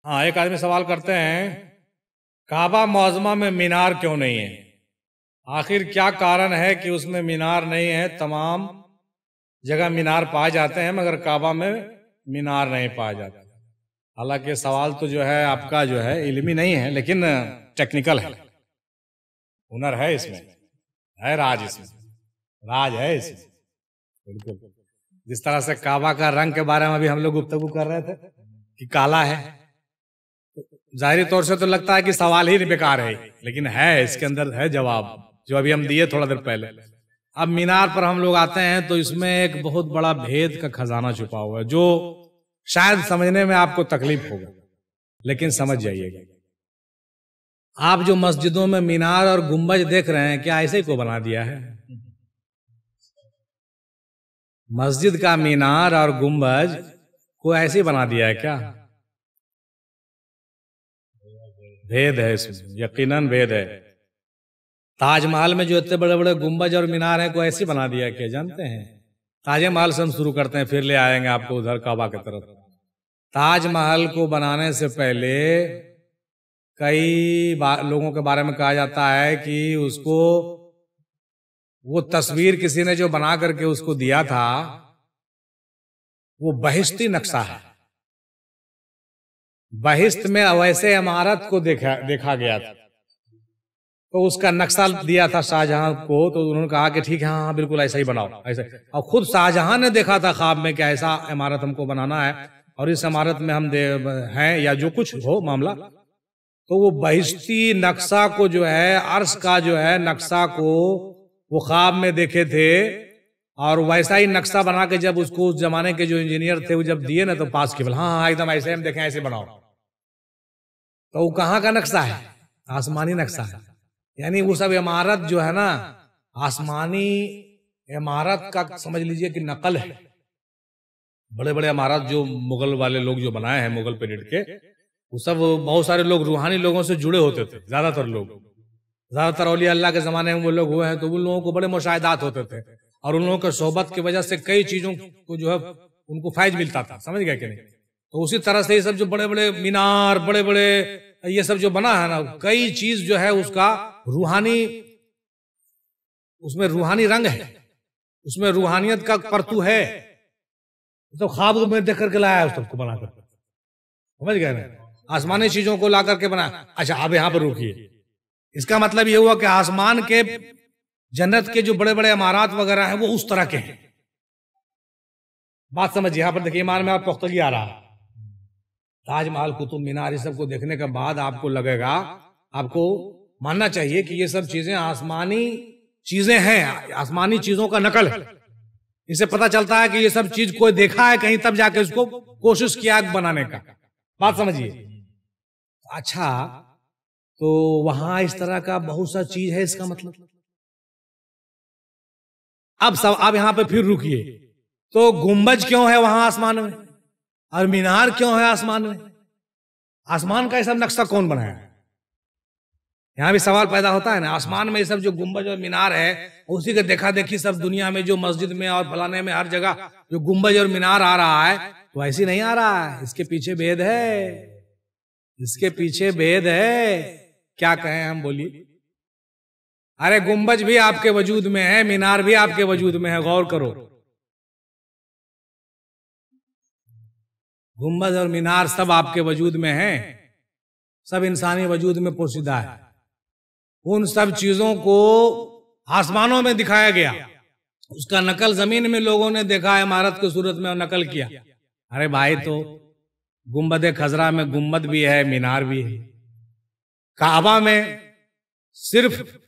हाँ, एक आदमी सवाल करते हैं, काबा मौज़मा में मीनार क्यों नहीं है? आखिर क्या कारण है कि उसमें मीनार नहीं है? तमाम जगह मीनार पाए जाते हैं मगर काबा में मीनार नहीं पाए जाते। हालांकि सवाल तो जो है आपका जो है इल्मी नहीं है, लेकिन टेक्निकल है, हुनर है इसमें, है राज इसमें, राज है इसमें। बिल्कुल जिस तरह से काबा का रंग के बारे में अभी हम लोग गुफ्तगू कर रहे थे कि काला है, जाहिरी तौर से तो लगता है कि सवाल ही बेकार है, लेकिन है इसके अंदर है जवाब जो अभी हम दिए थोड़ा देर पहले। अब मीनार पर हम लोग आते हैं तो इसमें एक बहुत बड़ा भेद का खजाना छुपा हुआ है जो शायद समझने में आपको तकलीफ होगा, लेकिन समझ जाइएगा। आप जो मस्जिदों में मीनार और गुंबज देख रहे हैं, क्या ऐसे को बना दिया है? मस्जिद का मीनार और गुंबज को ऐसे ही बना दिया है क्या? भेद है इसमें, यकीनन भेद है। ताजमहल में जो इतने बड़े बड़े गुंबज और मीनार हैं को ऐसे बना दिया क्या जानते हैं? ताजमहल से हम शुरू करते हैं, फिर ले आएंगे आपको उधर काबा की तरफ। ताजमहल को बनाने से पहले कई लोगों के बारे में कहा जाता है कि उसको वो तस्वीर किसी ने जो बना करके उसको दिया था वो बहिश्ती नक्शा है। बहिश्त में वैसे इमारत को देखा गया था, तो उसका नक्शा दिया था शाहजहां को, तो उन्होंने कहा कि ठीक है, हाँ बिल्कुल ऐसा ही बनाओ ऐसे। और खुद शाहजहां ने देखा था ख्वाब में कि ऐसा इमारत हमको बनाना है और इस इमारत में हम हैं या जो कुछ हो मामला, तो वो बहिश्ती नक्शा को जो है, अर्श का जो है नक्शा को वो ख्वाब में देखे थे, और वैसा ही नक्शा बना के जब उसको उस जमाने के जो इंजीनियर थे वो जब दिए ना, तो पास के बोला हाँ हाँ एकदम ऐसे हम देखें, ऐसे बनाओ। तो वो कहाँ का नक्शा है? आसमानी नक्शा है। यानी वो सब इमारत जो है ना, आसमानी इमारत का समझ लीजिए कि नकल है। बड़े बड़े इमारत जो मुगल वाले लोग जो बनाए हैं, मुगल पीरियड के, वो सब बहुत सारे लोग रूहानी लोगों से जुड़े होते थे। ज्यादातर औलिया अल्लाह के जमाने में वो लोग हुए हैं, तो उन लोगों को बड़े मुशाहिदात होते थे और उन लोगों के सोहबत की वजह से कई चीजों को जो है उनको फैज मिलता था। समझ गए कि नहीं? तो उसी तरह से ये सब जो बड़े बड़े मीनार, बड़े बड़े ये सब जो बना है ना, कई चीज जो है उसका रूहानी, उसमें रूहानी रंग है, उसमें रूहानियत का परतू है। तो ख्वाब में देख करके लाया उस सबको बना कर, समझ गए ना? आसमानी चीजों को ला करके बनाया। अच्छा, अब यहां पर रुकिए। इसका मतलब ये हुआ कि आसमान के जन्नत के जो बड़े बड़े इमारत वगैरह हैं वो उस तरह के हैं। बात समझिए। यहां पर देखिए, ईमान में आप पुख्तगी आ रहा है। ताजमहल, कुतुब मीनार, इस सब को देखने के बाद आपको लगेगा, आपको मानना चाहिए कि ये सब चीजें आसमानी चीजें हैं, आसमानी चीजों का नकल है। इससे पता चलता है कि ये सब चीज कोई देखा है कहीं, तब जाके उसको कोशिश किया बनाने का। बात समझिए। अच्छा, तो वहां इस तरह का बहुत सा चीज है, इसका मतलब अब यहां पे फिर रुकिए। तो गुंबज क्यों है वहां आसमान में, और मीनार क्यों है आसमान में? आसमान का ये सब नक्शा कौन बनाया? यहां भी सवाल पैदा होता है ना। आसमान में ये सब जो गुंबज और मीनार है, उसी के देखा देखी सब दुनिया में जो मस्जिद में और फलाने में हर जगह जो गुंबज और मीनार आ रहा है, तो ऐसी नहीं आ रहा है। इसके पीछे भेद है, इसके पीछे भेद है। क्या कहें हम, बोलिए। अरे गुंबज भी आपके वजूद में है, मीनार भी आपके वजूद में है, गौर करो। गुंबद और मीनार सब आपके वजूद में हैं, सब इंसानी वजूद में पोशीदा है। उन सब चीजों को आसमानों में दिखाया गया, उसका नकल जमीन में लोगों ने देखा इमारत की सूरत में और नकल किया। अरे भाई, तो गुंबद खजरा में गुंबद भी है, मीनार भी है। काबा में सिर्फ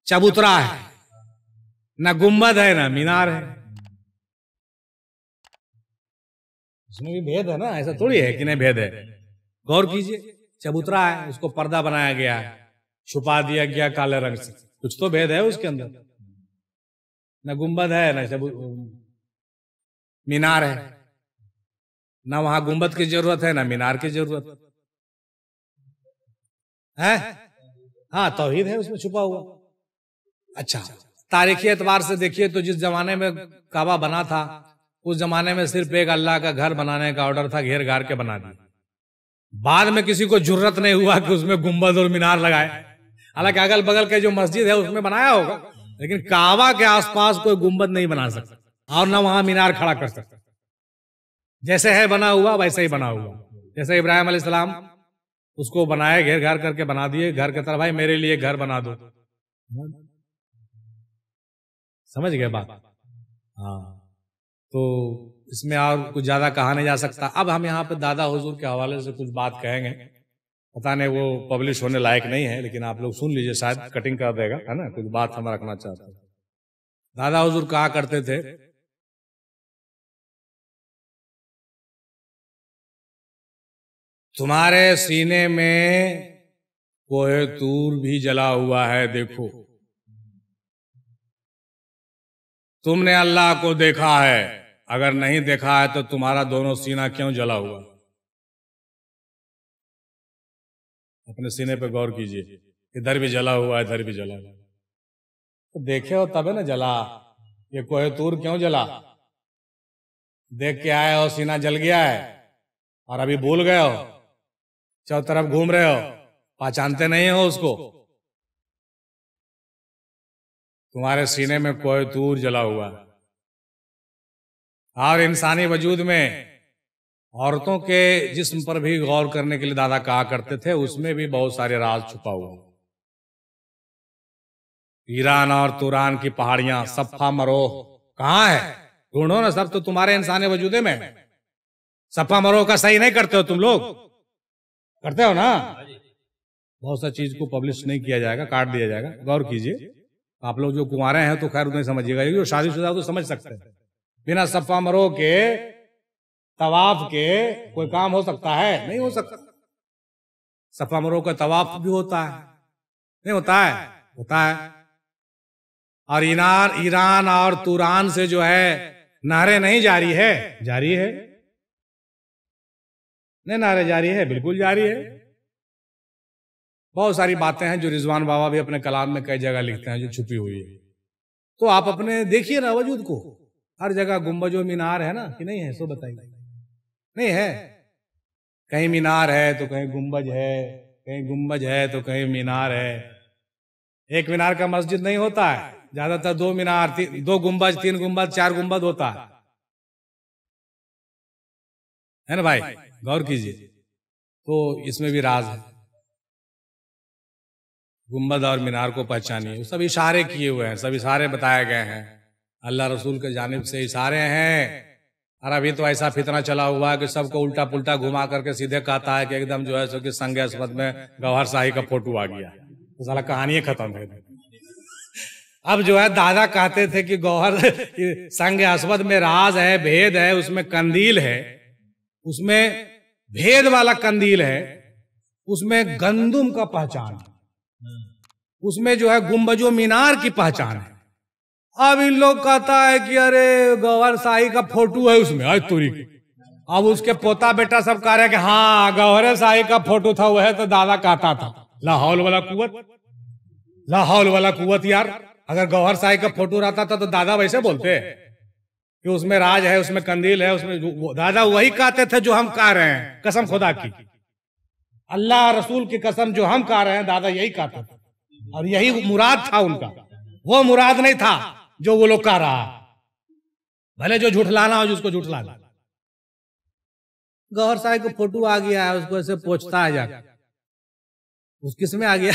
चबूतरा है, ना गुंबद है ना मीनार है। इसमें भी भेद है ना, ऐसा थोड़ी है कि नहीं भेद है। गौर कीजिए, चबूतरा है, उसको पर्दा बनाया गया है, छुपा दिया गया काले रंग से, कुछ तो भेद है उसके अंदर। न गुंबद है ना मीनार है, ना वहां गुंबद की जरूरत है ना मीनार की जरूरत है। हाँ, तौहीद है उसमें छुपा हुआ। अच्छा, तारीखी एतबार से देखिए तो जिस जमाने में काबा बना था, उस जमाने में सिर्फ एक अल्लाह का घर बनाने का ऑर्डर था, घेर घार के बना दिया। बाद में किसी को जुर्रत नहीं हुआ कि उसमें गुंबद और मीनार लगाए। हालांकि अगल बगल के जो मस्जिद है उसमें बनाया होगा, लेकिन काबा के आसपास कोई गुंबद नहीं बना सकता और ना वहां मीनार खड़ा कर सकता। जैसे है बना हुआ वैसे ही बना हुआ। जैसे इब्राहिम अलैहिस्सलाम उसको बनाए, घेर घार करके बना दिए, घर के तरह भाई मेरे लिए घर बना दो। समझ गए बात? हाँ, तो इसमें और कुछ ज्यादा कहा नहीं जा सकता। अब हम यहाँ पे दादा हुजूर के हवाले से कुछ बात कहेंगे, पता नहीं वो पब्लिश होने लायक नहीं है, लेकिन आप लोग सुन लीजिए, शायद कटिंग कर देगा, है ना, कुछ बात हम रखना चाहते हैं। दादा हुजूर कहा करते थे, तुम्हारे सीने में कोहे तूर भी जला हुआ है, देखो तुमने अल्लाह को देखा है, अगर नहीं देखा है तो तुम्हारा दोनों सीना क्यों जला हुआ? अपने सीने पे गौर कीजिए, इधर भी जला हुआ है, इधर भी जला हुआ है, तो देखे हो तब है ना जला। ये कोहे तूर क्यों जला? देख के आए हो, सीना जल गया है और अभी भूल गए हो, चारों तरफ घूम रहे हो, पहचानते नहीं हो उसको। तुम्हारे सीने में कोहे तूर जला हुआ है। और इंसानी वजूद में औरतों के जिस्म पर भी गौर करने के लिए दादा कहा करते थे, उसमें भी बहुत सारे राज छुपा हुआ। ईरान और तुरान की पहाड़ियां, सफ़ा मरोह कहाँ है? ढूंढो ना, सब तो तुम्हारे इंसानी वजूदे में। सफ़ा मरोह का सही नहीं करते हो तुम लोग, करते हो ना? बहुत सा चीज को पब्लिश नहीं किया जाएगा, काट दिया जाएगा, गौर कीजिए। आप लोग जो कुंवारे हैं तो खैर उतने समझिएगा, जो शादीशुदा तो समझ सकते हैं। बिना सफ़ा मरोह के तवाफ के कोई काम हो सकता है? नहीं हो सकता। सफ़ा मरोह का तवाफ भी होता है, नहीं होता है? होता है। और ईरान और तुरान से जो है नहरें नहीं जारी है? जारी है। नहीं नहरें जारी है, बिल्कुल जारी है। बहुत सारी बातें हैं जो रिजवान बाबा भी अपने कलाम में कई जगह लिखते हैं, जो छुपी हुई है। तो आप अपने देखिए ना वजूद को, हर जगह गुंबज और मीनार है ना, कि नहीं है? सो बताइए, नहीं है? कहीं मीनार है तो कहीं गुंबज है, कहीं गुंबज है तो कहीं मीनार है। एक मीनार का मस्जिद नहीं होता है, ज्यादातर दो मीनार, दो गुंबज, तीन गुंबज, चार गुंबद होता है ना भाई? गौर कीजिए। तो इसमें भी राज है। गुंबद और मीनार को पहचानिए, सब इशारे किए हुए हैं, सब इशारे बताए गए हैं, अल्लाह रसूल के जानिब से इशारे हैं। और अभी तो ऐसा फितना चला हुआ है कि सबको उल्टा पुल्टा घुमा करके सीधे कहता है कि एकदम जो है सो कि संग अस्वद में गौहर शाही का फोटो आ गया, तो साला कहानी खत्म है। अब जो है दादा कहते थे कि गौहर संग अस्वद में राज है, भेद है, उसमें कंदील है, उसमें भेद वाला कंदील है, उसमें गंदुम का पहचान है, उसमें जो है गुंबजो मीनार की पहचान है। अब इन लोग कहता है कि अरे गौहर शाही का फोटो है उसमें, आज तोरी। अब उसके पोता बेटा सब कह रहे हैं कि हाँ गौहर शाही का फोटो था, वह तो दादा कहता था। लाहौल वाला कुवत, लाहौल वाला कुवत यार। अगर गौहर शाही का फोटो रहता था तो दादा वैसे बोलते कि उसमें राज है, उसमें कंदील है, उसमें। दादा वही कहते थे जो हम कह रहे हैं, कसम खुदा की, अल्लाह रसूल की कसम, जो हम कह रहे हैं दादा यही कहते थे। और यही मुराद था उनका, वो मुराद नहीं था जो वो लोग कह रहा है। भले जो झूठलाना हो, जिसको झूठलाना। गौहर साहब को फोटो आ गया है, उसको ऐसे पोछता है जाकर, उस किस में आ गया?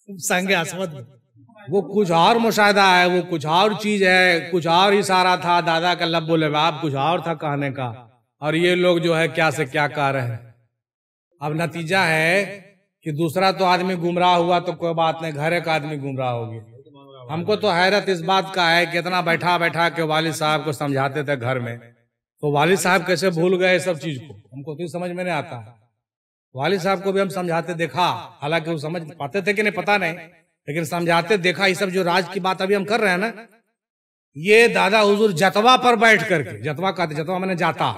संग अस्वद। वो कुछ और मुशाहिदा है, वो कुछ और चीज है, कुछ और इशारा था दादा का, लब्बो लबाब कुछ और था कहने का, और ये लोग जो है क्या से क्या कह रहे हैं। अब नतीजा है कि दूसरा तो आदमी गुमराह हुआ तो कोई बात नहीं, घर एक आदमी गुमराह हो गया। हमको तो हैरत इस बात का है कि इतना बैठा बैठा के वालिद साहब को समझाते थे घर में, तो वालिद साहब कैसे भूल गए सब चीज को, हमको तो समझ में नहीं आता। वालिद साहब को भी हम समझाते देखा, हालांकि वो समझ पाते थे कि नहीं पता नहीं, लेकिन समझाते देखा। ये सब जो राज की बात अभी हम कर रहे हैं ना, ये दादा हुजूर जतवा पर बैठ करके, जतवा कहते, जतवा मैंने जाता,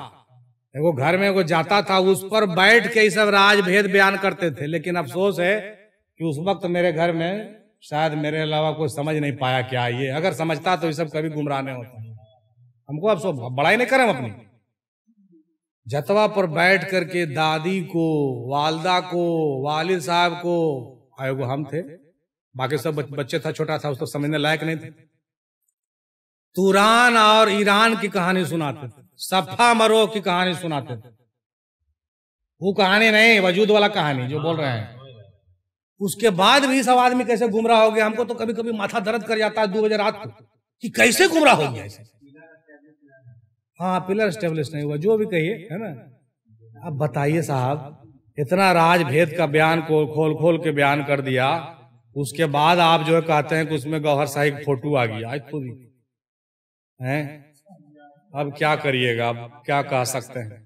वो घर में वो जाता था, उस पर बैठ के ये सब राज भेद बयान करते थे। लेकिन अफसोस है कि उस वक्त मेरे घर में शायद मेरे अलावा कोई समझ नहीं पाया क्या ये, अगर समझता तो ये सब कभी गुमराह नहीं होता। हमको अफसोस, बड़ाई नहीं करें अपनी, जतवा पर बैठ करके दादी को, वालदा को, वालिद साहब को, आएगो हम थे, बाकी सब बच्चे था, छोटा था, उसको समझने लायक नहीं थे, तुरान और ईरान की कहानी सुनाते थे, सफा मरो की कहानी सुनाते थे। वो कहानी नहीं, वजूद वाला कहानी जो बोल रहे हैं। उसके बाद भी सब आदमी कैसे गुमराह हो गया। हमको तो कभी कभी माथा दर्द कर जाता है 2 बजे रात को कि कैसे गुमराह हो गया ऐसे। हाँ, पिलर स्टेब्लिश नहीं हुआ, जो भी कहिए, है ना। अब बताइए साहब, इतना राजभेद का बयान को खोल खोल के बयान कर दिया, उसके बाद आप जो है कहते हैं कि उसमें गौहर शाही की फोटो आ गई। आज खुद ही है, अब क्या करिएगा, अब क्या कह सकते हैं।